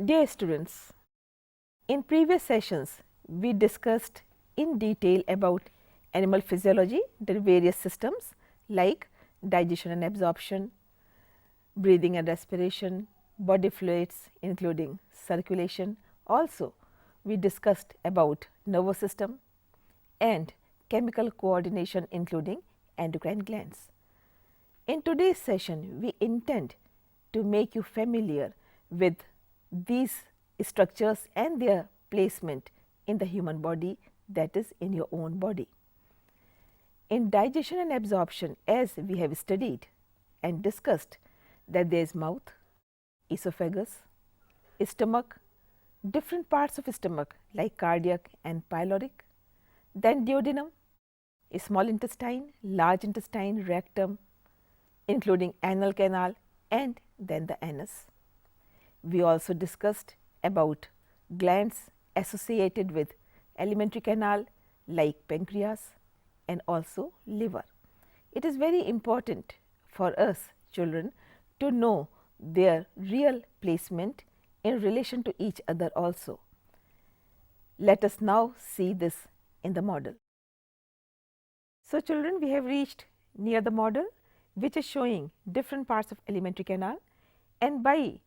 Dear students, in previous sessions we discussed in detail about animal physiology, their various systems like digestion and absorption, breathing and respiration, body fluids including circulation. Also we discussed about nervous system and chemical coordination including endocrine glands. In today's session we intend to make you familiar with these structures and their placement in the human body, that is in your own body. In digestion and absorption, as we have studied and discussed, that there is mouth, esophagus, stomach, different parts of stomach like cardiac and pyloric, then duodenum, small intestine, large intestine, rectum including anal canal, and then the anus. We also discussed about glands associated with alimentary canal like pancreas and also liver. It is very important for us children to know their real placement in relation to each other also. Let us now see this in the model. So, children, we have reached near the model which is showing different parts of alimentary canal, and by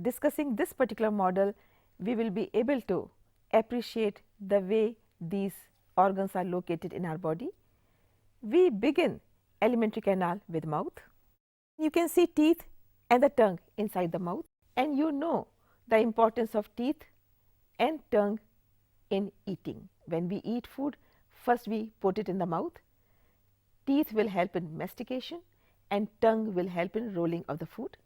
discussing this particular model, we will be able to appreciate the way these organs are located in our body. We begin alimentary canal with mouth. You can see teeth and the tongue inside the mouth, and you know the importance of teeth and tongue in eating. When we eat food, first we put it in the mouth. Teeth will help in mastication and tongue will help in rolling of the food.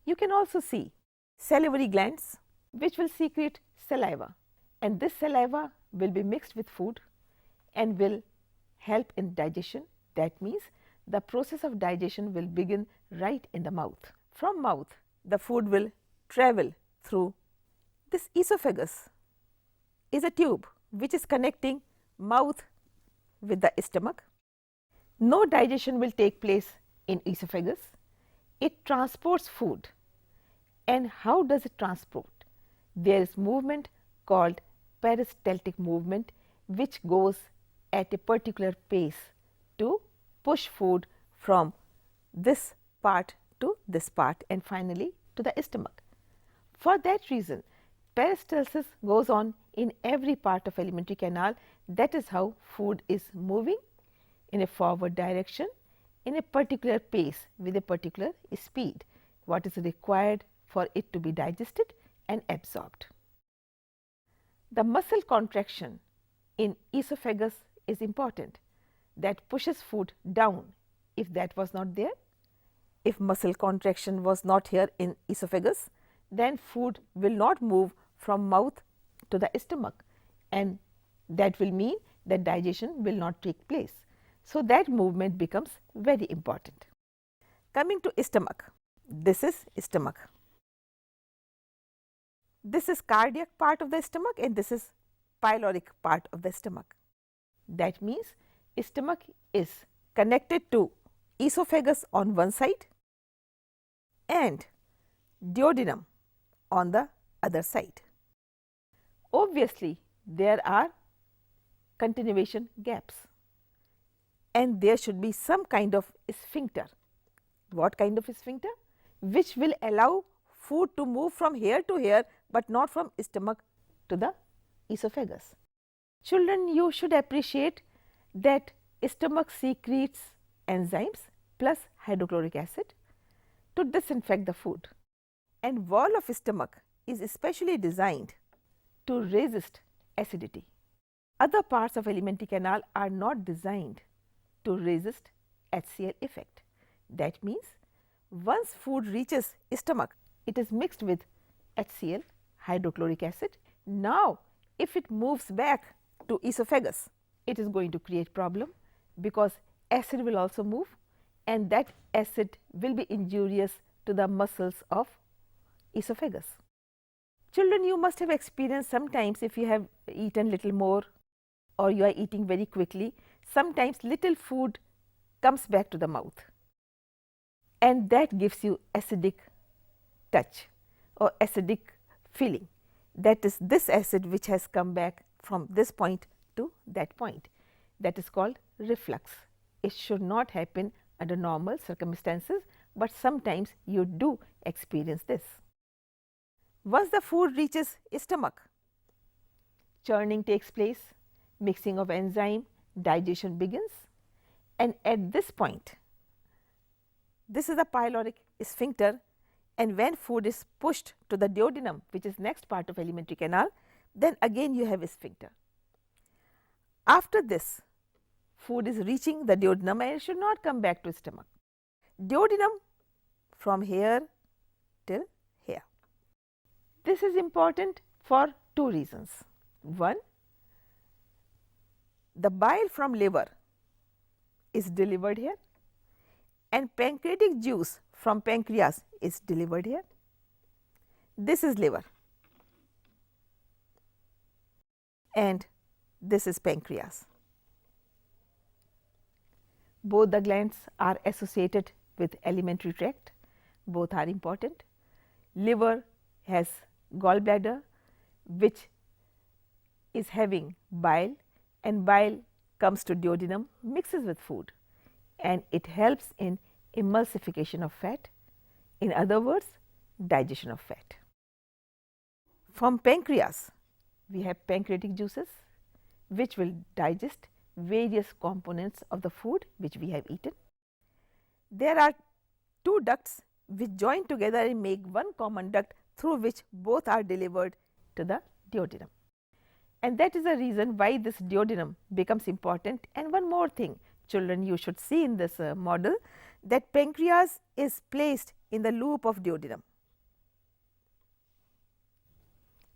You can also see salivary glands which will secrete saliva, and this saliva will be mixed with food and will help in digestion. That means the process of digestion will begin right in the mouth. From mouth the food will travel through this esophagus, is a tube which is connecting mouth with the stomach. No digestion will take place in esophagus. It transports food. And how does it transport? There is movement called peristaltic movement which goes at a particular pace to push food from this part to this part and finally to the stomach. For that reason, peristalsis goes on in every part of alimentary canal. That is how food is moving in a forward direction in a particular pace with a particular speed, what is required for it to be digested and absorbed. The muscle contraction in esophagus is important, that pushes food down. If that was not there, if muscle contraction was not here in esophagus, then food will not move from mouth to the stomach, and that will mean that digestion will not take place. So, that movement becomes very important. Coming to stomach, this is stomach. This is cardiac part of the stomach and this is pyloric part of the stomach. That means stomach is connected to esophagus on one side and duodenum on the other side. Obviously, there are continuation gaps and there should be some kind of sphincter. What kind of sphincter? Which will allow food to move from here to here, but not from stomach to the esophagus. Children, you should appreciate that stomach secretes enzymes plus hydrochloric acid to disinfect the food, and wall of stomach is especially designed to resist acidity. Other parts of alimentary canal are not designed to resist HCl effect. That means once food reaches stomach, it is mixed with HCl, hydrochloric acid. Now, if it moves back to esophagus, it is going to create problem because acid will also move and that acid will be injurious to the muscles of esophagus. Children, you must have experienced sometimes if you have eaten little more or you are eating very quickly, sometimes little food comes back to the mouth and that gives you acidic touch or acidic filling, that is this acid which has come back from this point to that point, that is called reflux. It should not happen under normal circumstances, but sometimes you do experience this. Once the food reaches stomach, churning takes place, mixing of enzyme, digestion begins, and at this point, this is the pyloric sphincter, and when food is pushed to the duodenum, which is next part of alimentary canal, then again you have a sphincter. After this, food is reaching the duodenum and it should not come back to stomach. Duodenum from here till here. This is important for two reasons. One, the bile from liver is delivered here, and pancreatic juice from pancreas is delivered here. This is liver and this is pancreas. Both the glands are associated with alimentary tract, both are important. Liver has gallbladder which is having bile, and bile comes to duodenum, mixes with food, and it helps in emulsification of fat, in other words digestion of fat. From pancreas, we have pancreatic juices which will digest various components of the food which we have eaten. There are two ducts which join together and make one common duct through which both are delivered to the duodenum. And that is the reason why this duodenum becomes important. And one more thing, children, you should see in this model, that pancreas is placed in the loop of duodenum.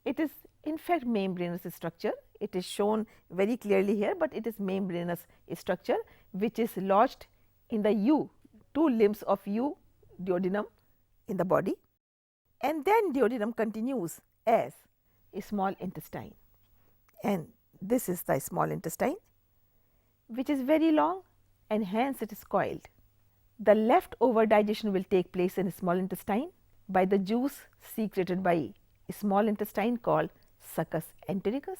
It is in fact membranous structure. It is shown very clearly here, but it is membranous structure which is lodged in the U, two limbs of U duodenum in the body, and then duodenum continues as a small intestine, and this is the small intestine which is very long and hence it is coiled. The leftover digestion will take place in small intestine by the juice secreted by small intestine called succus entericus.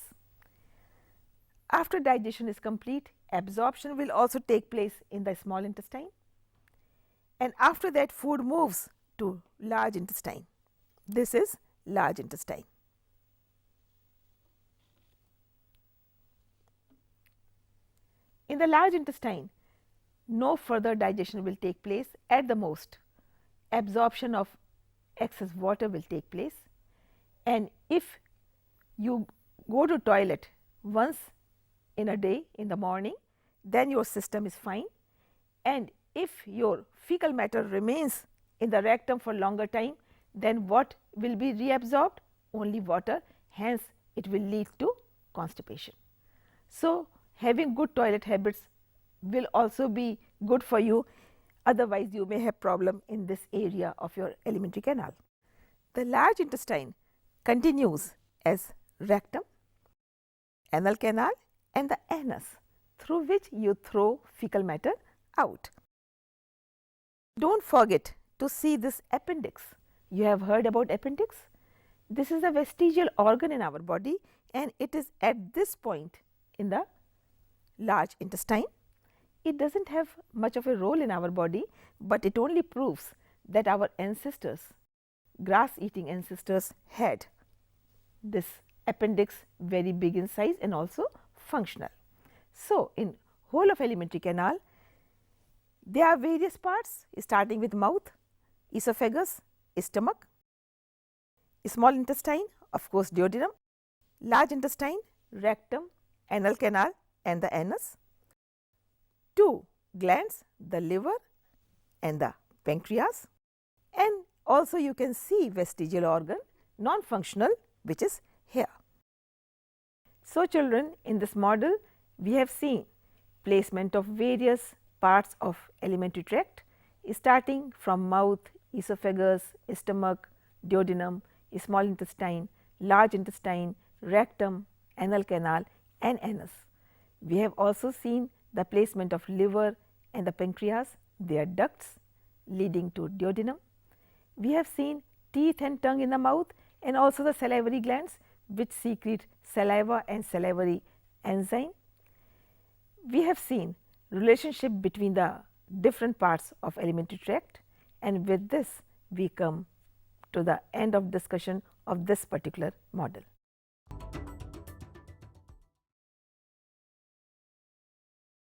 After digestion is complete, absorption will also take place in the small intestine, and after that food moves to large intestine. This is large intestine. In the large intestine, no further digestion will take place. At the most, absorption of excess water will take place, and if you go to toilet once in a day in the morning, then your system is fine, and if your fecal matter remains in the rectum for longer time, then what will be reabsorbed? Only water, hence it will lead to constipation. So, having good toilet habits will also be good for you, otherwise you may have problem in this area of your alimentary canal. The large intestine continues as rectum, anal canal and the anus, through which you throw fecal matter out. Do not forget to see this appendix. You have heard about appendix? This is a vestigial organ in our body, and it is at this point in the large intestine. It does not have much of a role in our body, but it only proves that our ancestors, grass eating ancestors, had this appendix very big in size and also functional. So, in whole of alimentary canal, there are various parts starting with mouth, esophagus, stomach, small intestine, of course duodenum, large intestine, rectum, anal canal and the anus, two glands, the liver and the pancreas, and also you can see vestigial organ, non-functional, which is here. So, children, in this model we have seen placement of various parts of alimentary tract starting from mouth, esophagus, stomach, duodenum, small intestine, large intestine, rectum, anal canal and anus. We have also seen the placement of liver and the pancreas, their ducts leading to duodenum. We have seen teeth and tongue in the mouth and also the salivary glands which secrete saliva and salivary enzyme. We have seen relationship between the different parts of alimentary tract, and with this we come to the end of discussion of this particular model.